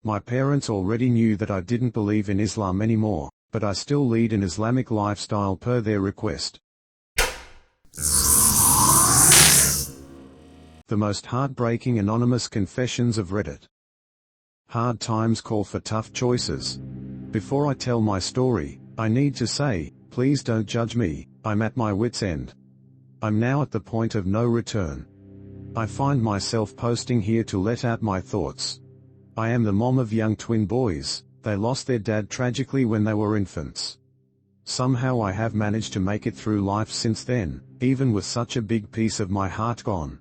My parents already knew that I didn't believe in Islam anymore, but I still lead an Islamic lifestyle per their request. The most heartbreaking anonymous confessions of Reddit. Hard times call for tough choices. Before I tell my story, I need to say, please don't judge me, I'm at my wit's end. I'm now at the point of no return. I find myself posting here to let out my thoughts. I am the mom of young twin boys. They lost their dad tragically when they were infants. Somehow I have managed to make it through life since then, even with such a big piece of my heart gone.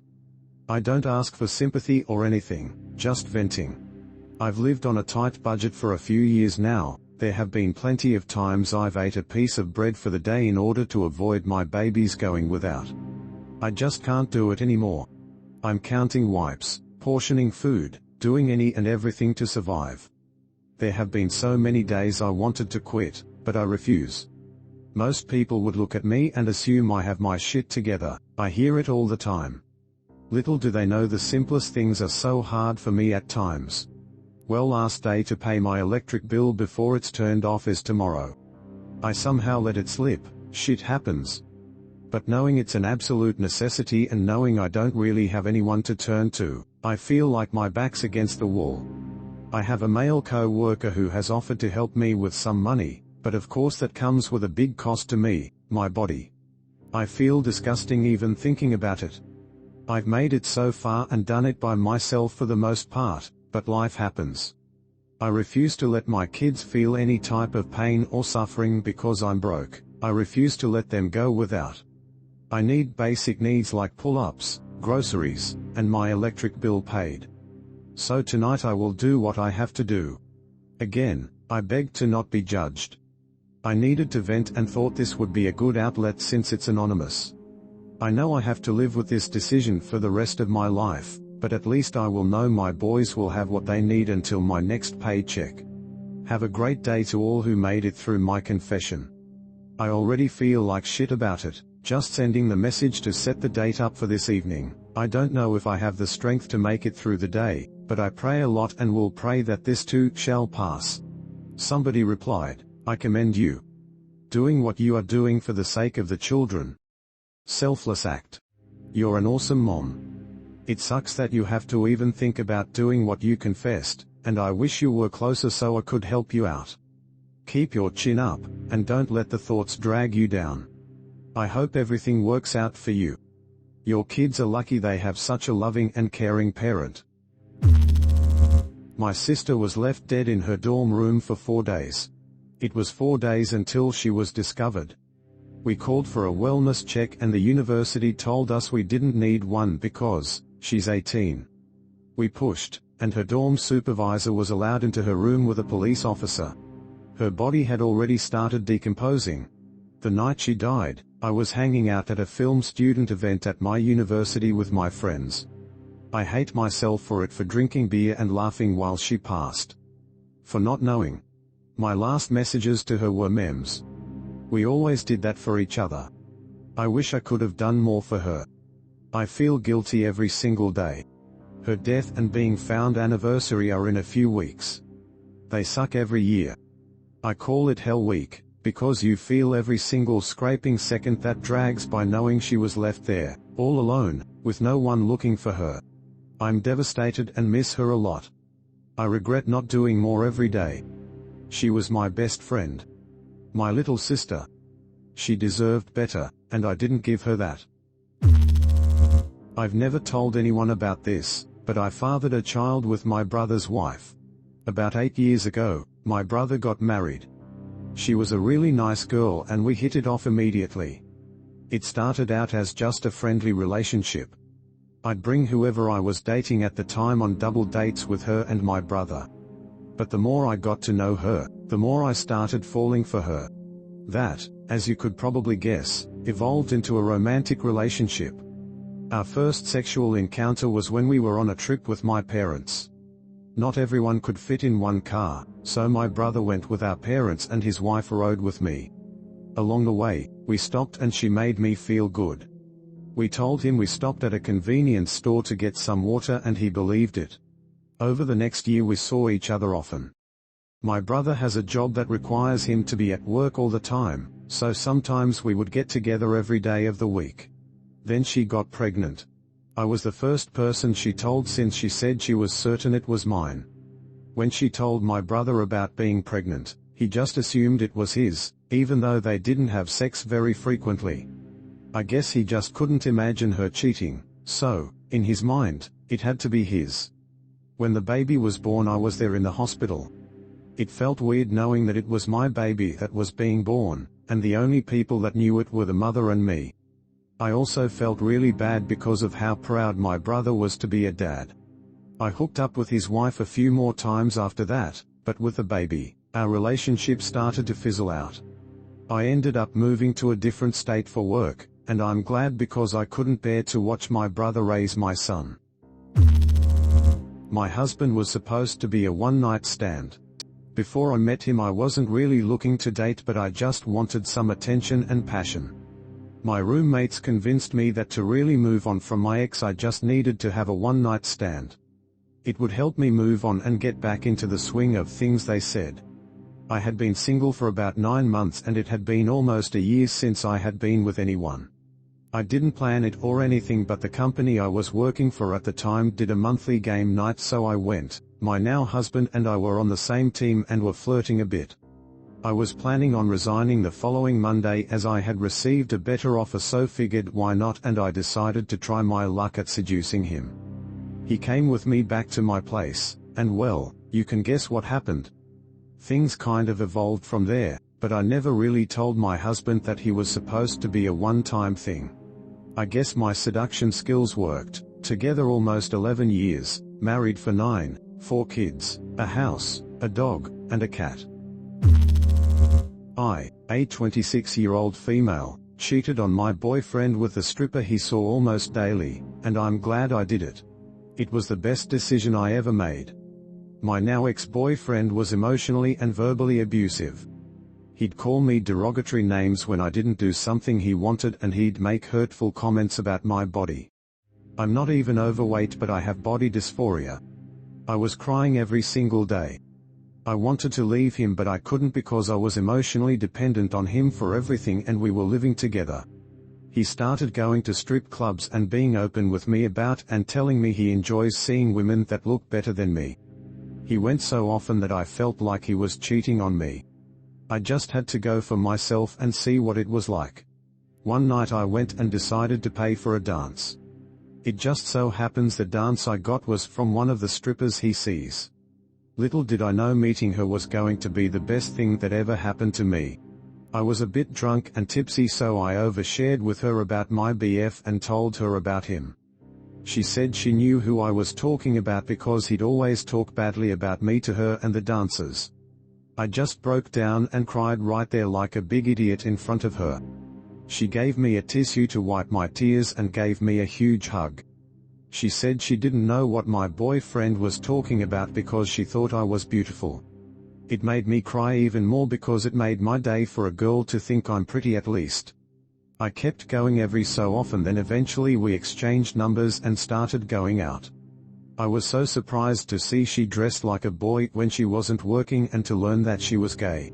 I don't ask for sympathy or anything, just venting. I've lived on a tight budget for a few years now. There have been plenty of times I've ate a piece of bread for the day in order to avoid my babies going without. I just can't do it anymore. I'm counting wipes, portioning food, doing any and everything to survive. There have been so many days I wanted to quit, but I refuse. Most people would look at me and assume I have my shit together. I hear it all the time. Little do they know the simplest things are so hard for me at times. Well, last day to pay my electric bill before it's turned off is tomorrow. I somehow let it slip. Shit happens. But knowing it's an absolute necessity and knowing I don't really have anyone to turn to, I feel like my back's against the wall. I have a male co-worker who has offered to help me with some money, but of course that comes with a big cost to me, my body. I feel disgusting even thinking about it. I've made it so far and done it by myself for the most part, but life happens. I refuse to let my kids feel any type of pain or suffering because I'm broke. I refuse to let them go without. I need basic needs like pull-ups, groceries, and my electric bill paid. So tonight I will do what I have to do. Again, I beg to not be judged. I needed to vent and thought this would be a good outlet since it's anonymous. I know I have to live with this decision for the rest of my life, but at least I will know my boys will have what they need until my next paycheck. Have a great day to all who made it through my confession. I already feel like shit about it, just sending the message to set the date up for this evening. I don't know if I have the strength to make it through the day, but I pray a lot and will pray that this too shall pass. Somebody replied, I commend you. Doing what you are doing for the sake of the children. Selfless act. You're an awesome mom. It sucks that you have to even think about doing what you confessed, and I wish you were closer so I could help you out. Keep your chin up, and don't let the thoughts drag you down. I hope everything works out for you. Your kids are lucky they have such a loving and caring parent. My sister was left dead in her dorm room for 4 days. It was 4 days until she was discovered. We called for a wellness check and the university told us we didn't need one because she's 18. We pushed, and her dorm supervisor was allowed into her room with a police officer. Her body had already started decomposing. The night she died, I was hanging out at a film student event at my university with my friends. I hate myself for it, for drinking beer and laughing while she passed. For not knowing. My last messages to her were memes. We always did that for each other. I wish I could have done more for her. I feel guilty every single day. Her death and being found anniversary are in a few weeks. They suck every year. I call it Hell Week, because you feel every single scraping second that drags by knowing she was left there, all alone, with no one looking for her. I'm devastated and miss her a lot. I regret not doing more every day. She was my best friend. My little sister. She deserved better, and I didn't give her that. I've never told anyone about this, but I fathered a child with my brother's wife. About 8 years ago, my brother got married. She was a really nice girl and we hit it off immediately. It started out as just a friendly relationship. I'd bring whoever I was dating at the time on double dates with her and my brother. But the more I got to know her, the more I started falling for her. That, as you could probably guess, evolved into a romantic relationship. Our first sexual encounter was when we were on a trip with my parents. Not everyone could fit in one car, so my brother went with our parents and his wife rode with me. Along the way, we stopped and she made me feel good. We told him we stopped at a convenience store to get some water and he believed it. Over the next year we saw each other often. My brother has a job that requires him to be at work all the time, so sometimes we would get together every day of the week. Then she got pregnant. I was the first person she told since she said she was certain it was mine. When she told my brother about being pregnant, he just assumed it was his, even though they didn't have sex very frequently. I guess he just couldn't imagine her cheating, so, in his mind, it had to be his. When the baby was born I was there in the hospital. It felt weird knowing that it was my baby that was being born, and the only people that knew it were the mother and me. I also felt really bad because of how proud my brother was to be a dad. I hooked up with his wife a few more times after that, but with the baby, our relationship started to fizzle out. I ended up moving to a different state for work, and I'm glad because I couldn't bear to watch my brother raise my son. My husband was supposed to be a one-night stand. Before I met him I wasn't really looking to date, but I just wanted some attention and passion. My roommates convinced me that to really move on from my ex I just needed to have a one-night stand. It would help me move on and get back into the swing of things, they said. I had been single for about 9 months and it had been almost a year since I had been with anyone. I didn't plan it or anything, but the company I was working for at the time did a monthly game night, so I went. My now husband and I were on the same team and were flirting a bit. I was planning on resigning the following Monday as I had received a better offer, so figured why not, and I decided to try my luck at seducing him. He came with me back to my place, and well, you can guess what happened. Things kind of evolved from there, but I never really told my husband that he was supposed to be a one-time thing. I guess my seduction skills worked. Together almost 11 years, married for 9, 4 kids, a house, a dog, and a cat. I, a 26-year-old female, cheated on my boyfriend with a stripper he saw almost daily, and I'm glad I did it. It was the best decision I ever made. My now ex-boyfriend was emotionally and verbally abusive. He'd call me derogatory names when I didn't do something he wanted, and he'd make hurtful comments about my body. I'm not even overweight, but I have body dysphoria. I was crying every single day. I wanted to leave him, but I couldn't because I was emotionally dependent on him for everything, and we were living together. He started going to strip clubs and being open with me about and telling me he enjoys seeing women that look better than me. He went so often that I felt like he was cheating on me. I just had to go for myself and see what it was like. One night I went and decided to pay for a dance. It just so happens the dance I got was from one of the strippers he sees. Little did I know meeting her was going to be the best thing that ever happened to me. I was a bit drunk and tipsy, so I overshared with her about my BF and told her about him. She said she knew who I was talking about because he'd always talk badly about me to her and the dancers. I just broke down and cried right there like a big idiot in front of her. She gave me a tissue to wipe my tears and gave me a huge hug. She said she didn't know what my boyfriend was talking about because she thought I was beautiful. It made me cry even more because it made my day for a girl to think I'm pretty at least. I kept going every so often, then eventually we exchanged numbers and started going out. I was so surprised to see she dressed like a boy when she wasn't working and to learn that she was gay.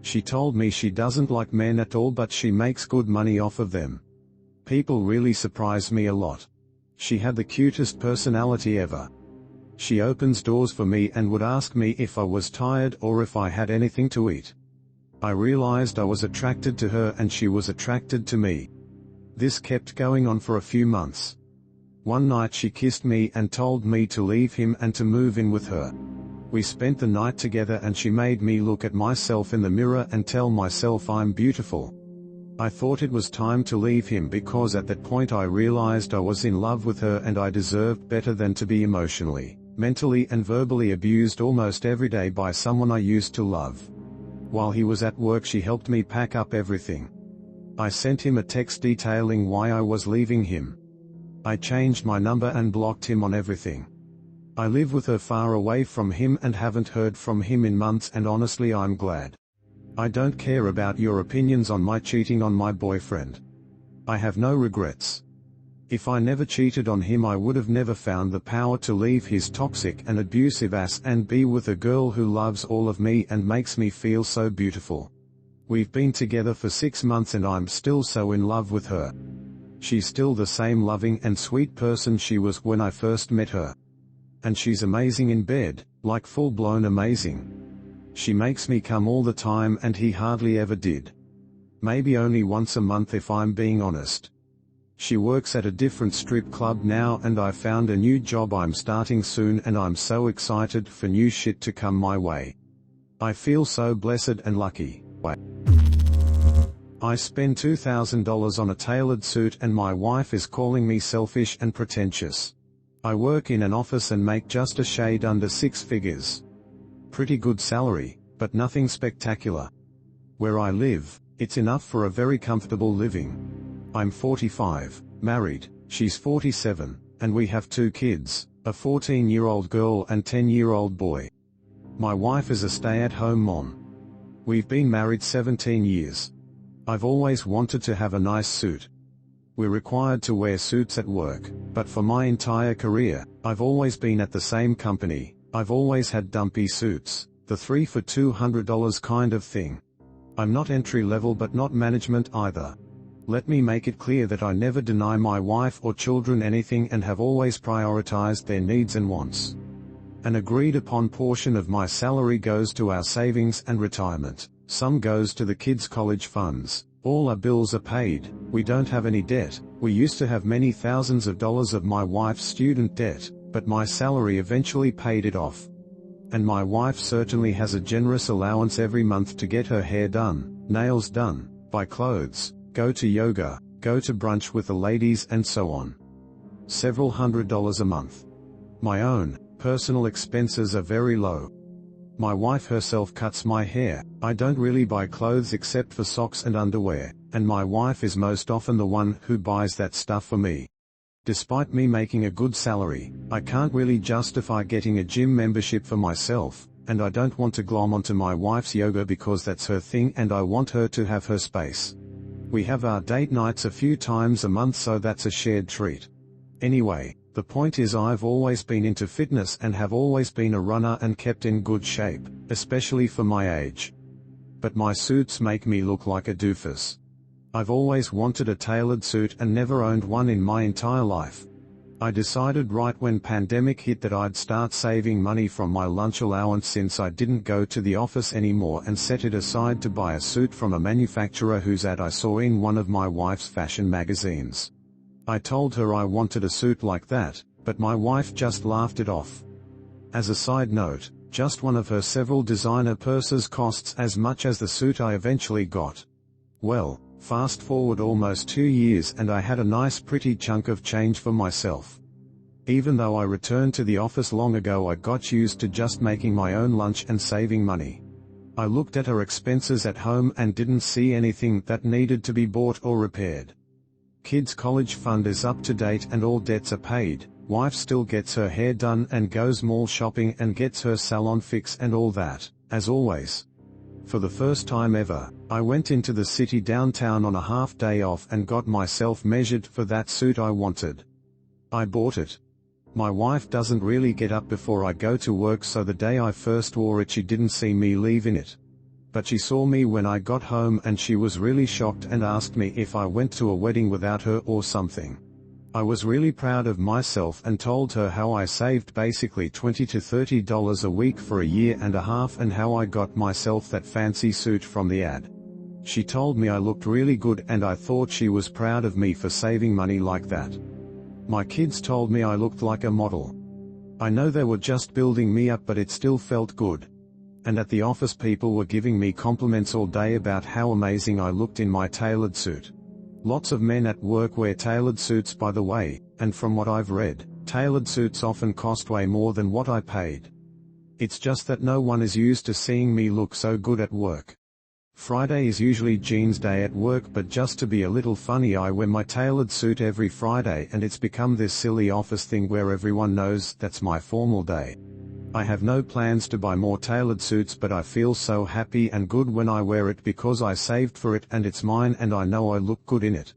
She told me she doesn't like men at all, but she makes good money off of them. People really surprise me a lot. She had the cutest personality ever. She opens doors for me and would ask me if I was tired or if I had anything to eat. I realized I was attracted to her and she was attracted to me. This kept going on for a few months. One night she kissed me and told me to leave him and to move in with her. We spent the night together and she made me look at myself in the mirror and tell myself I'm beautiful. I thought it was time to leave him because at that point I realized I was in love with her and I deserved better than to be emotionally, mentally and verbally abused almost every day by someone I used to love. While he was at work she helped me pack up everything. I sent him a text detailing why I was leaving him. I changed my number and blocked him on everything. I live with her far away from him and haven't heard from him in months, and honestly I'm glad. I don't care about your opinions on my cheating on my boyfriend. I have no regrets. If I never cheated on him, I would have never found the power to leave his toxic and abusive ass and be with a girl who loves all of me and makes me feel so beautiful. We've been together for 6 months and I'm still so in love with her. She's still the same loving and sweet person she was when I first met her. And she's amazing in bed, like full-blown amazing. She makes me come all the time and he hardly ever did. Maybe only once a month if I'm being honest. She works at a different strip club now and I found a new job I'm starting soon and I'm so excited for new shit to come my way. I feel so blessed and lucky. I spend $2,000 on a tailored suit and my wife is calling me selfish and pretentious. I work in an office and make just a shade under 6 figures. Pretty good salary, but nothing spectacular. Where I live, it's enough for a very comfortable living. I'm 45, married, she's 47, and we have 2 kids, a 14-year-old girl and 10-year-old boy. My wife is a stay-at-home mom. We've been married 17 years. I've always wanted to have a nice suit. We're required to wear suits at work, but for my entire career, I've always been at the same company. I've always had dumpy suits, the 3 for $200 kind of thing. I'm not entry-level but not management either. Let me make it clear that I never deny my wife or children anything and have always prioritized their needs and wants. An agreed-upon portion of my salary goes to our savings and retirement, some goes to the kids' college funds, all our bills are paid, we don't have any debt. We used to have many thousands of dollars of my wife's student debt, but my salary eventually paid it off. And my wife certainly has a generous allowance every month to get her hair done, nails done, buy clothes, go to yoga, go to brunch with the ladies and so on. Several $100s a month. My own, personal expenses are very low. My wife herself cuts my hair, I don't really buy clothes except for socks and underwear, and my wife is most often the one who buys that stuff for me. Despite me making a good salary, I can't really justify getting a gym membership for myself, and I don't want to glom onto my wife's yoga because that's her thing and I want her to have her space. We have our date nights a few times a month, so that's a shared treat. Anyway, the point is I've always been into fitness and have always been a runner and kept in good shape, especially for my age. But my suits make me look like a doofus. I've always wanted a tailored suit and never owned one in my entire life. I decided right when pandemic hit that I'd start saving money from my lunch allowance since I didn't go to the office anymore and set it aside to buy a suit from a manufacturer whose ad I saw in one of my wife's fashion magazines. I told her I wanted a suit like that, but my wife just laughed it off. As a side note, just one of her several designer purses costs as much as the suit I eventually got. Well, fast forward almost 2 years and I had a nice pretty chunk of change for myself. Even though I returned to the office long ago, I got used to just making my own lunch and saving money. I looked at her expenses at home and didn't see anything that needed to be bought or repaired. Kids' college fund is up to date and all debts are paid. Wife still gets her hair done and goes mall shopping and gets her salon fix and all that, as always. For the first time ever, I went into the city downtown on a half day off and got myself measured for that suit I wanted. I bought it. My wife doesn't really get up before I go to work, so the day I first wore it she didn't see me leave in it. But she saw me when I got home and she was really shocked and asked me if I went to a wedding without her or something. I was really proud of myself and told her how I saved basically $20 to $30 a week for a year and a half and how I got myself that fancy suit from the ad. She told me I looked really good and I thought she was proud of me for saving money like that. My kids told me I looked like a model. I know they were just building me up, but it still felt good. And at the office people were giving me compliments all day about how amazing I looked in my tailored suit. Lots of men at work wear tailored suits, by the way, and from what I've read, tailored suits often cost way more than what I paid. It's just that no one is used to seeing me look so good at work. Friday is usually jeans day at work, but just to be a little funny I wear my tailored suit every Friday and it's become this silly office thing where everyone knows that's my formal day. I have no plans to buy more tailored suits, but I feel so happy and good when I wear it because I saved for it and it's mine and I know I look good in it.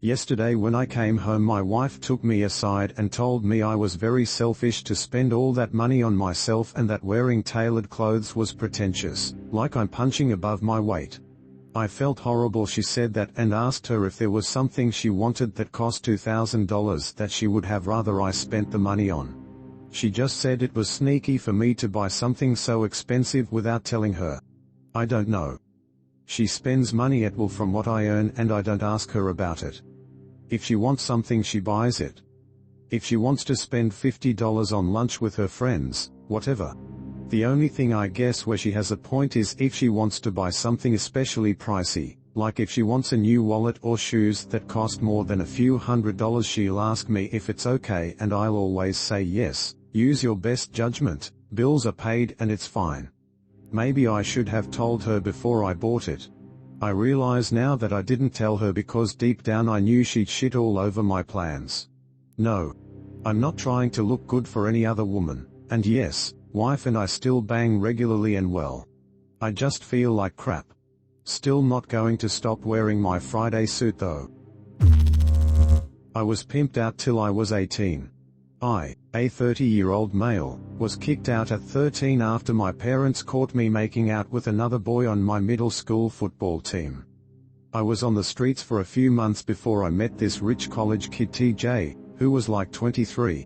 Yesterday when I came home my wife took me aside and told me I was very selfish to spend all that money on myself and that wearing tailored clothes was pretentious, like I'm punching above my weight. I felt horrible she said that and asked her if there was something she wanted that cost $2,000 that she would have rather I spent the money on. She just said it was sneaky for me to buy something so expensive without telling her. I don't know. She spends money at will from what I earn and I don't ask her about it. If she wants something she buys it. If she wants to spend $50 on lunch with her friends, whatever. The only thing I guess where she has a point is if she wants to buy something especially pricey, like if she wants a new wallet or shoes that cost more than a few $100s, she'll ask me if it's okay and I'll always say yes, use your best judgment, bills are paid and it's fine. Maybe I should have told her before I bought it. I realize now that I didn't tell her because deep down I knew she'd shit all over my plans. No. I'm not trying to look good for any other woman, and yes, wife and I still bang regularly and well. I just feel like crap. Still not going to stop wearing my Friday suit though. I was pimped out till I was 18. I, a 30-year-old male, was kicked out at 13 after my parents caught me making out with another boy on my middle school football team. I was on the streets for a few months before I met this rich college kid TJ, who was like 23.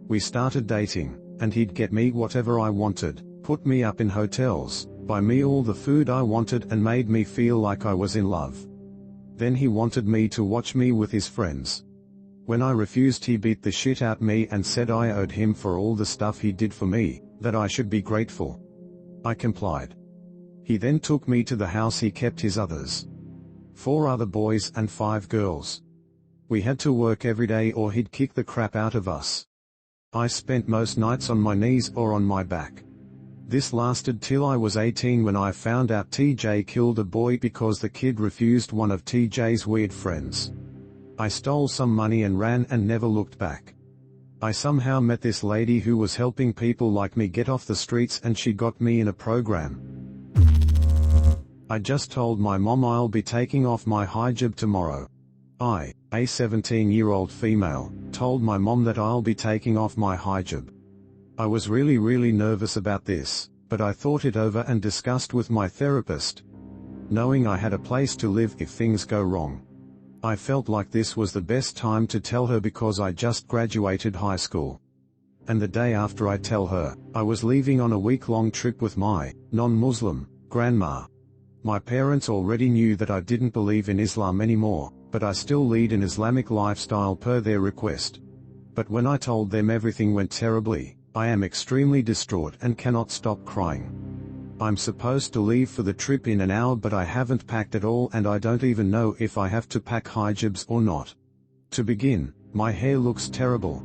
We started dating, and he'd get me whatever I wanted, put me up in hotels, buy me all the food I wanted and made me feel like I was in love. Then he wanted me to watch me with his friends. When I refused he beat the shit out me and said I owed him for all the stuff he did for me, that I should be grateful. I complied. He then took me to the house he kept his others. 4 other boys and 5 girls. We had to work every day or he'd kick the crap out of us. I spent most nights on my knees or on my back. This lasted till I was 18 when I found out TJ killed a boy because the kid refused one of TJ's weird friends. I stole some money and ran and never looked back. I somehow met this lady who was helping people like me get off the streets and she got me in a program. I just told my mom I'll be taking off my hijab tomorrow. I, a 17-year-old female, told my mom that I'll be taking off my hijab. I was really nervous about this, but I thought it over and discussed with my therapist. Knowing I had a place to live if things go wrong. I felt like this was the best time to tell her because I just graduated high school. And the day after I tell her, I was leaving on a week-long trip with my non-Muslim grandma. My parents already knew that I didn't believe in Islam anymore, but I still lead an Islamic lifestyle per their request. But when I told them everything went terribly, I am extremely distraught and cannot stop crying. I'm supposed to leave for the trip in an hour but I haven't packed at all and I don't even know if I have to pack hijabs or not. To begin, my hair looks terrible.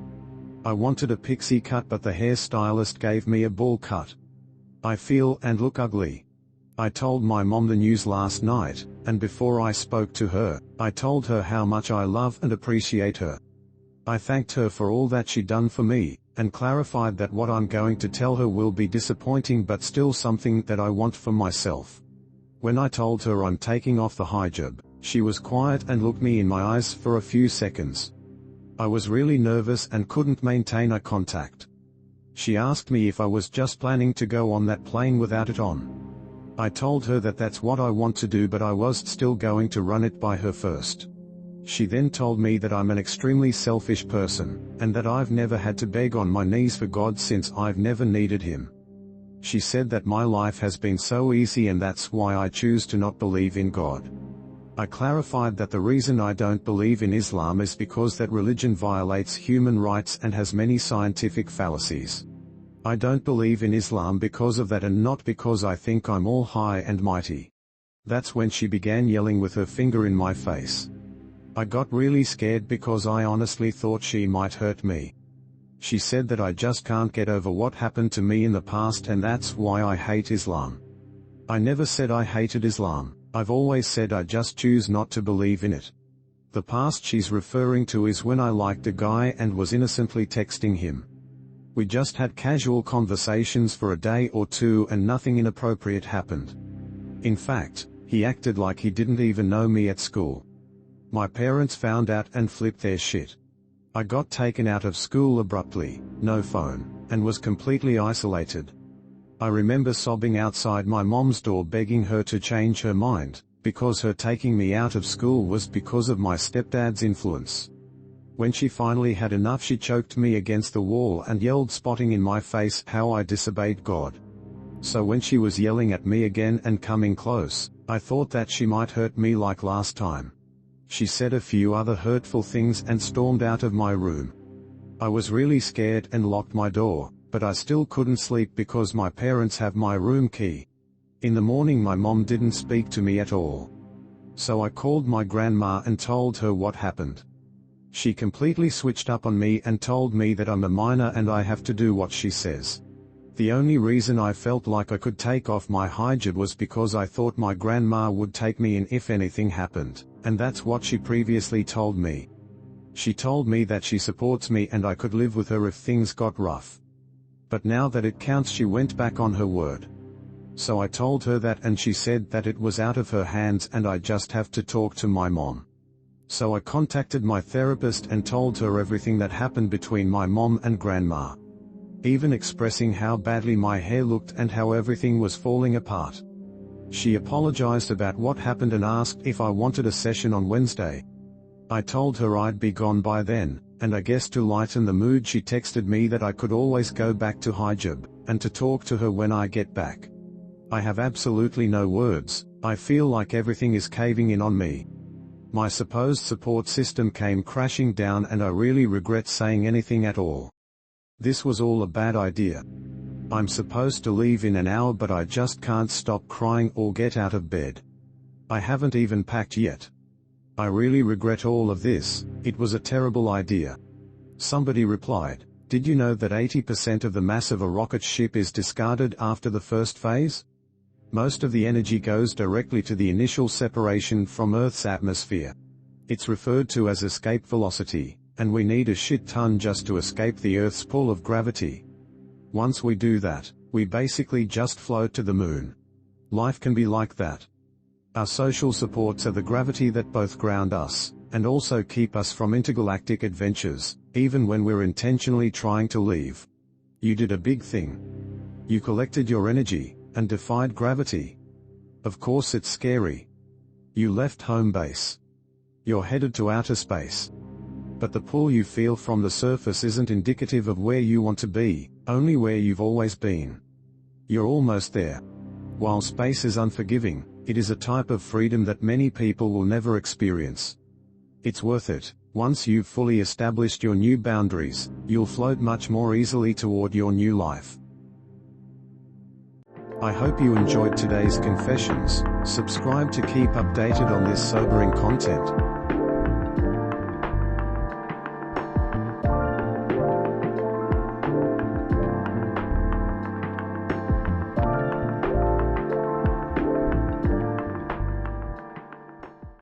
I wanted a pixie cut but the hairstylist gave me a ball cut. I feel and look ugly. I told my mom the news last night, and before I spoke to her, I told her how much I love and appreciate her. I thanked her for all that she'd done for me, and clarified that what I'm going to tell her will be disappointing but still something that I want for myself. When I told her I'm taking off the hijab, she was quiet and looked me in my eyes for a few seconds. I was really nervous and couldn't maintain eye contact. She asked me if I was just planning to go on that plane without it on. I told her that that's what I want to do but I was still going to run it by her first. She then told me that I'm an extremely selfish person, and that I've never had to beg on my knees for God since I've never needed Him. She said that my life has been so easy and that's why I choose to not believe in God. I clarified that the reason I don't believe in Islam is because that religion violates human rights and has many scientific fallacies. I don't believe in Islam because of that and not because I think I'm all high and mighty. That's when she began yelling with her finger in my face. I got really scared because I honestly thought she might hurt me. She said that I just can't get over what happened to me in the past and that's why I hate Islam. I never said I hated Islam, I've always said I just choose not to believe in it. The past she's referring to is when I liked a guy and was innocently texting him. We just had casual conversations for a day or two and nothing inappropriate happened. In fact, he acted like he didn't even know me at school. My parents found out and flipped their shit. I got taken out of school abruptly, no phone, and was completely isolated. I remember sobbing outside my mom's door begging her to change her mind, because her taking me out of school was because of my stepdad's influence. When she finally had enough, she choked me against the wall and yelled, spotting in my face how I disobeyed God. So when she was yelling at me again and coming close, I thought that she might hurt me like last time. She said a few other hurtful things and stormed out of my room. I was really scared and locked my door, but I still couldn't sleep because my parents have my room key. In the morning my mom didn't speak to me at all. So I called my grandma and told her what happened. She completely switched up on me and told me that I'm a minor and I have to do what she says. The only reason I felt like I could take off my hijab was because I thought my grandma would take me in if anything happened, and that's what she previously told me. She told me that she supports me and I could live with her if things got rough. But now that it counts, she went back on her word. So I told her that and she said that it was out of her hands and I just have to talk to my mom. So I contacted my therapist and told her everything that happened between my mom and grandma. Even expressing how badly my hair looked and how everything was falling apart. She apologized about what happened and asked if I wanted a session on Wednesday. I told her I'd be gone by then, and I guess to lighten the mood she texted me that I could always go back to hijab, and to talk to her when I get back. I have absolutely no words. I feel like everything is caving in on me. My supposed support system came crashing down and I really regret saying anything at all. This was all a bad idea. I'm supposed to leave in an hour but I just can't stop crying or get out of bed. I haven't even packed yet. I really regret all of this. It was a terrible idea. Somebody replied, did you know that 80% of the mass of a rocket ship is discarded after the first phase? Most of the energy goes directly to the initial separation from Earth's atmosphere. It's referred to as escape velocity, and we need a shit ton just to escape the Earth's pull of gravity. Once we do that, we basically just float to the moon. Life can be like that. Our social supports are the gravity that both ground us, and also keep us from intergalactic adventures, even when we're intentionally trying to leave. You did a big thing. You collected your energy, and defied gravity. Of course it's scary. You left home base. You're headed to outer space. But the pull you feel from the surface isn't indicative of where you want to be, only where you've always been. You're almost there. While space is unforgiving, it is a type of freedom that many people will never experience. It's worth it. Once you've fully established your new boundaries, you'll float much more easily toward your new life. I hope you enjoyed today's confessions. Subscribe to keep updated on this sobering content.